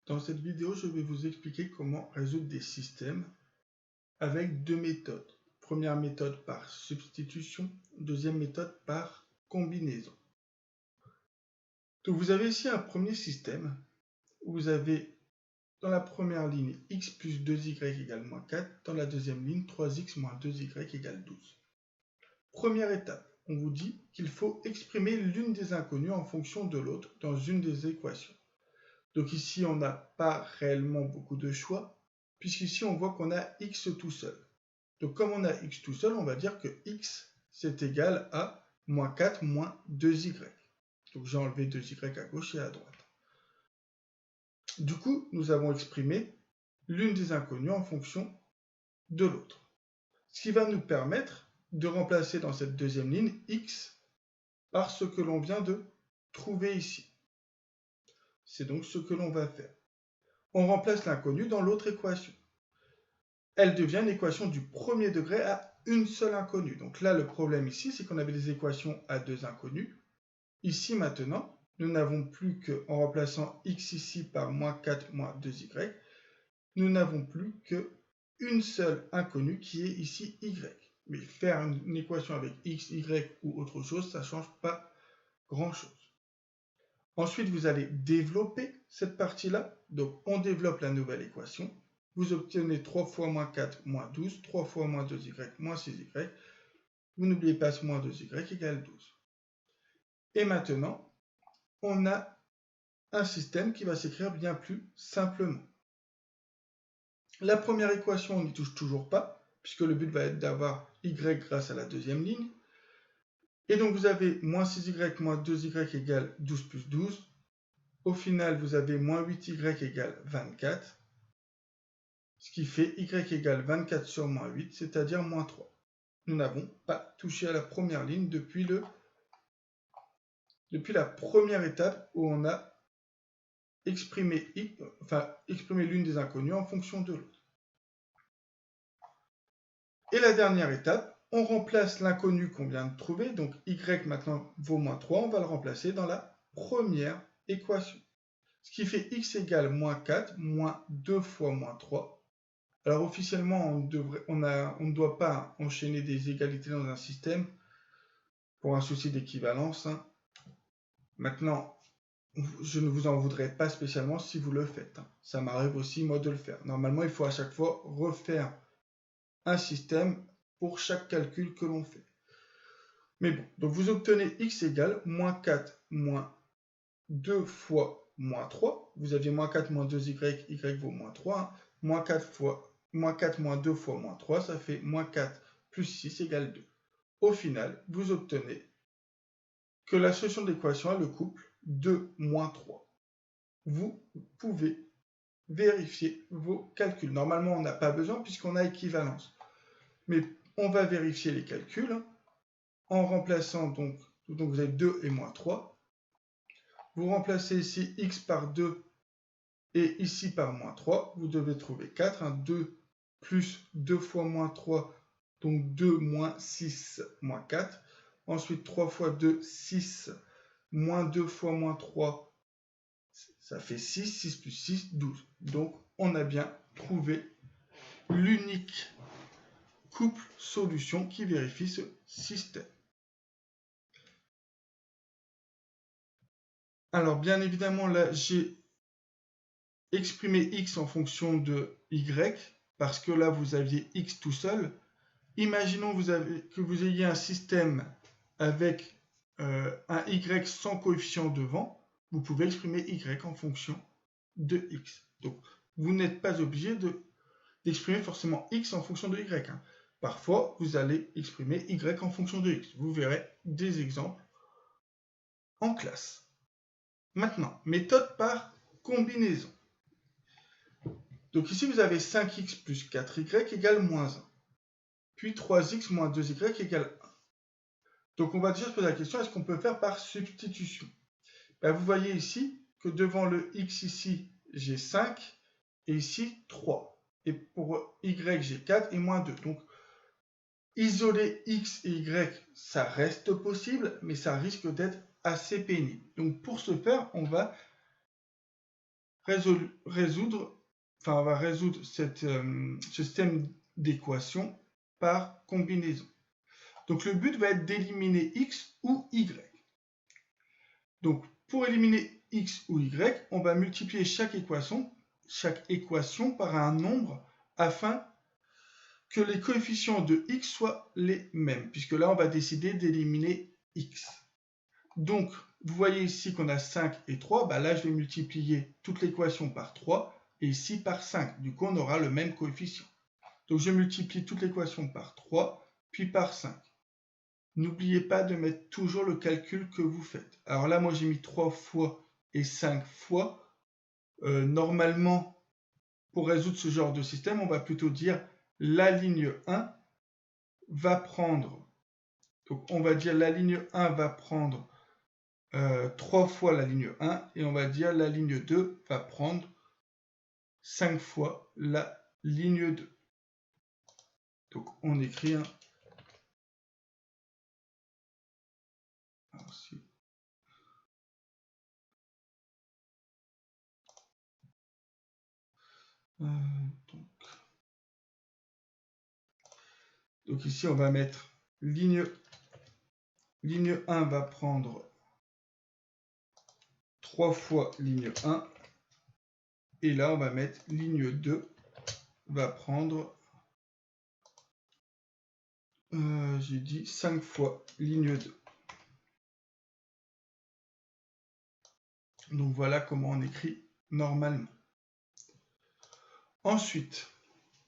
Dans cette vidéo, je vais vous expliquer comment résoudre des systèmes avec deux méthodes. Première méthode par substitution, deuxième méthode par combinaison. Donc vous avez ici un premier système où vous avez dans la première ligne x plus 2y égale moins 4, dans la deuxième ligne 3x moins 2y égale 12. Première étape, on vous dit qu'il faut exprimer l'une des inconnues en fonction de l'autre dans une des équations. Donc ici, on n'a pas réellement beaucoup de choix, puisqu'ici, on voit qu'on a x tout seul. Donc comme on a x tout seul, on va dire que x, c'est égal à moins 4 moins 2y. Donc j'ai enlevé 2y à gauche et à droite. Du coup, nous avons exprimé l'une des inconnues en fonction de l'autre. Ce qui va nous permettre de remplacer dans cette deuxième ligne x par ce que l'on vient de trouver ici. C'est donc ce que l'on va faire. On remplace l'inconnu dans l'autre équation. Elle devient une équation du premier degré à une seule inconnue. Donc là, le problème ici, c'est qu'on avait des équations à deux inconnues. Ici, maintenant, nous n'avons plus qu'en remplaçant x ici par moins 4 moins 2y, nous n'avons plus qu'une seule inconnue qui est ici y. Mais faire une équation avec x, y ou autre chose, ça ne change pas grand-chose. Ensuite, vous allez développer cette partie-là. Donc, on développe la nouvelle équation. Vous obtenez 3 fois moins 4 moins 12, 3 fois moins 2y moins 6y. Vous n'oubliez pas ce moins 2y égale 12. Et maintenant, on a un système qui va s'écrire bien plus simplement. La première équation, on n'y touche toujours pas, puisque le but va être d'avoir y grâce à la deuxième ligne. Et donc, vous avez moins 6y moins 2y égale 12 plus 12. Au final, vous avez moins 8y égale 24. Ce qui fait y égale 24 sur moins 8, c'est-à-dire moins 3. Nous n'avons pas touché à la première ligne depuis la première étape où on a exprimé l'une des inconnues en fonction de l'autre. Et la dernière étape, on remplace l'inconnu qu'on vient de trouver, donc y maintenant vaut moins 3, on va le remplacer dans la première équation. Ce qui fait x égale moins 4, moins 2 fois moins 3. Alors officiellement, on ne doit pas enchaîner des égalités dans un système pour un souci d'équivalence. Maintenant, je ne vous en voudrais pas spécialement si vous le faites. Ça m'arrive aussi moi de le faire. Normalement, il faut à chaque fois refaire un système pour chaque calcul que l'on fait. Mais bon, donc vous obtenez x égale moins 4 moins 2 fois moins 3. Vous aviez moins 4 moins 2y, y vaut moins 3. Moins 4 moins 2 fois moins 3, ça fait moins 4 plus 6 égale 2. Au final, vous obtenez que la solution de l'équation a le couple 2 moins 3. Vous pouvez vérifier vos calculs. Normalement, on n'a pas besoin puisqu'on a équivalence. Mais on va vérifier les calculs en remplaçant donc vous avez 2 et moins 3. Vous remplacez ici x par 2 et ici par moins 3. Vous devez trouver 4. 2 plus 2 fois moins 3, donc 2 moins 6 moins 4. Ensuite, 3 fois 2, 6, moins 2 fois moins 3, ça fait 6, 6 plus 6, 12. Donc, on a bien trouvé l'unique couple solution qui vérifie ce système. Alors, bien évidemment, là, j'ai exprimé x en fonction de y, parce que là, vous aviez x tout seul. Imaginons que vous ayez un système avec un y sans coefficient devant, vous pouvez exprimer y en fonction de x. Donc, vous n'êtes pas obligé d'exprimer forcément x en fonction de y. Parfois, vous allez exprimer y en fonction de x. Vous verrez des exemples en classe. Maintenant, méthode par combinaison. Donc ici, vous avez 5x plus 4y égale moins 1. Puis 3x moins 2y égale 1. Donc on va déjà se poser la question, est-ce qu'on peut faire par substitution? Vous voyez ici que devant le x ici, j'ai 5 et ici 3. Et pour y, j'ai 4 et moins 2. Donc isoler x et y, ça reste possible, mais ça risque d'être assez pénible. Donc pour ce faire, on va résoudre ce système d'équations par combinaison. Donc le but va être d'éliminer x ou y. Donc pour éliminer x ou y, on va multiplier chaque équation par un nombre afin que les coefficients de x soient les mêmes, puisque là on va décider d'éliminer x. Donc vous voyez ici qu'on a 5 et 3, là je vais multiplier toute l'équation par 3 et ici par 5. Du coup on aura le même coefficient. Donc je multiplie toute l'équation par 3 puis par 5. N'oubliez pas de mettre toujours le calcul que vous faites. Alors là moi j'ai mis 3 fois et 5 fois. Normalement pour résoudre ce genre de système on va plutôt dire la ligne 1 va prendre, donc on va dire la ligne 1 va prendre 3 fois la ligne 1 et on va dire la ligne 2 va prendre 5 fois la ligne 2. Donc on écrit un... Donc ici on va mettre ligne 1 va prendre 3 fois ligne 1 et là on va mettre ligne 2 va prendre j'ai dit 5 fois ligne 2. Donc voilà comment on écrit normalement. Ensuite,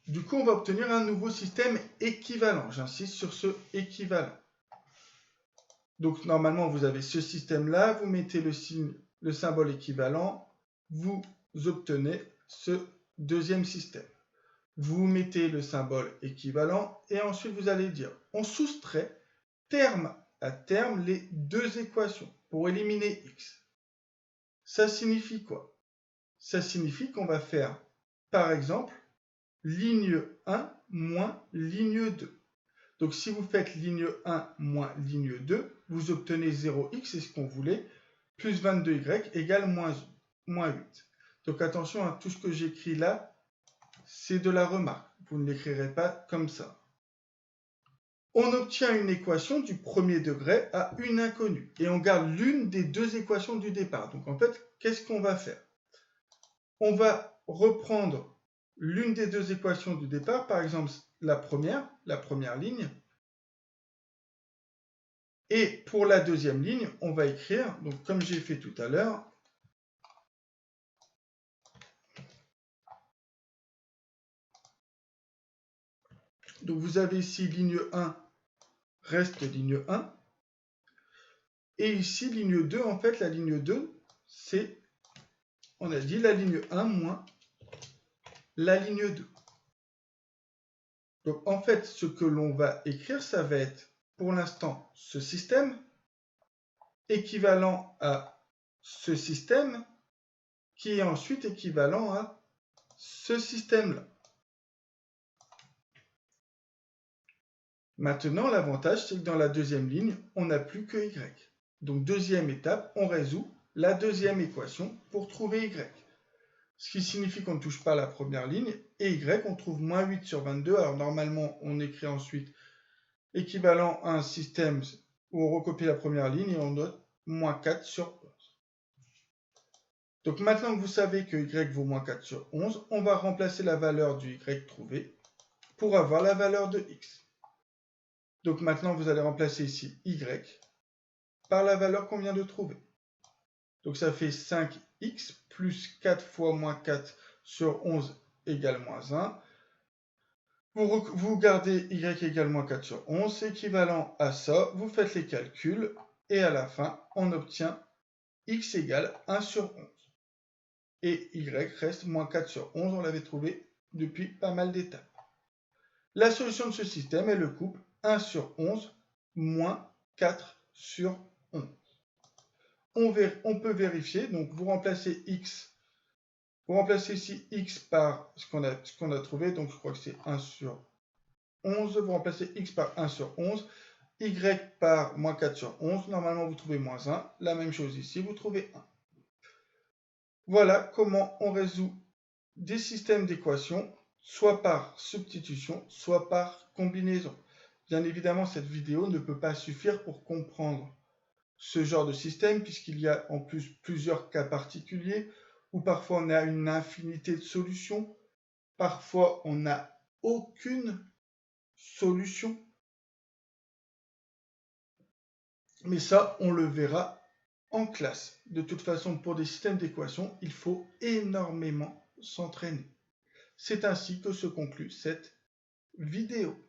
du coup, on va obtenir un nouveau système équivalent. J'insiste sur ce équivalent. Donc normalement, vous avez ce système-là, vous mettez le symbole équivalent, vous obtenez ce deuxième système. Vous mettez le symbole équivalent et ensuite vous allez dire, on soustrait terme à terme les deux équations pour éliminer x. Ça signifie quoi? Ça signifie qu'on va faire, par exemple, ligne 1 moins ligne 2. Donc si vous faites ligne 1 moins ligne 2, vous obtenez 0x, c'est ce qu'on voulait, plus 22y égale moins 8. Donc attention, tout ce que j'écris là, c'est de la remarque. Vous ne l'écrirez pas comme ça. On obtient une équation du premier degré à une inconnue. Et on garde l'une des deux équations du départ. Donc en fait, qu'est-ce qu'on va faire? On va reprendre l'une des deux équations du départ, par exemple la première ligne. Et pour la deuxième ligne, on va écrire, donc comme j'ai fait tout à l'heure, donc vous avez ici ligne 1 reste ligne 1. Et ici, ligne 2, en fait, la ligne 2, c'est, on a dit, la ligne 1 moins la ligne 2. Donc, en fait, ce que l'on va écrire, ça va être, pour l'instant, ce système, équivalent à ce système, qui est ensuite équivalent à ce système-là. Maintenant, l'avantage, c'est que dans la deuxième ligne, on n'a plus que y. Donc, deuxième étape, on résout la deuxième équation pour trouver y. Ce qui signifie qu'on ne touche pas la première ligne. Et y, on trouve moins 8 sur 22. Alors, normalement, on écrit ensuite équivalent à un système où on recopie la première ligne et on note moins 4 sur 11. Donc, maintenant que vous savez que y vaut moins 4 sur 11, on va remplacer la valeur du y trouvé pour avoir la valeur de x. Donc maintenant, vous allez remplacer ici y par la valeur qu'on vient de trouver. Donc ça fait 5x plus 4 fois moins 4 sur 11 égale moins 1. Vous gardez y égale moins 4 sur 11, c'est équivalent à ça. Vous faites les calculs et à la fin, on obtient x égale 1 sur 11. Et y reste moins 4 sur 11, on l'avait trouvé depuis pas mal d'étapes. La solution de ce système est le couple 1 sur 11 moins 4 sur 11. On peut vérifier, donc vous remplacez x, vous remplacez ici x par ce qu'on a trouvé, donc je crois que c'est 1 sur 11, vous remplacez x par 1 sur 11, y par moins 4 sur 11, normalement vous trouvez moins 1, la même chose ici, vous trouvez 1. Voilà comment on résout des systèmes d'équations, soit par substitution, soit par combinaison. Bien évidemment, cette vidéo ne peut pas suffire pour comprendre ce genre de système, puisqu'il y a en plus plusieurs cas particuliers, où parfois on a une infinité de solutions, parfois on n'a aucune solution. Mais ça, on le verra en classe. De toute façon, pour des systèmes d'équations, il faut énormément s'entraîner. C'est ainsi que se conclut cette vidéo.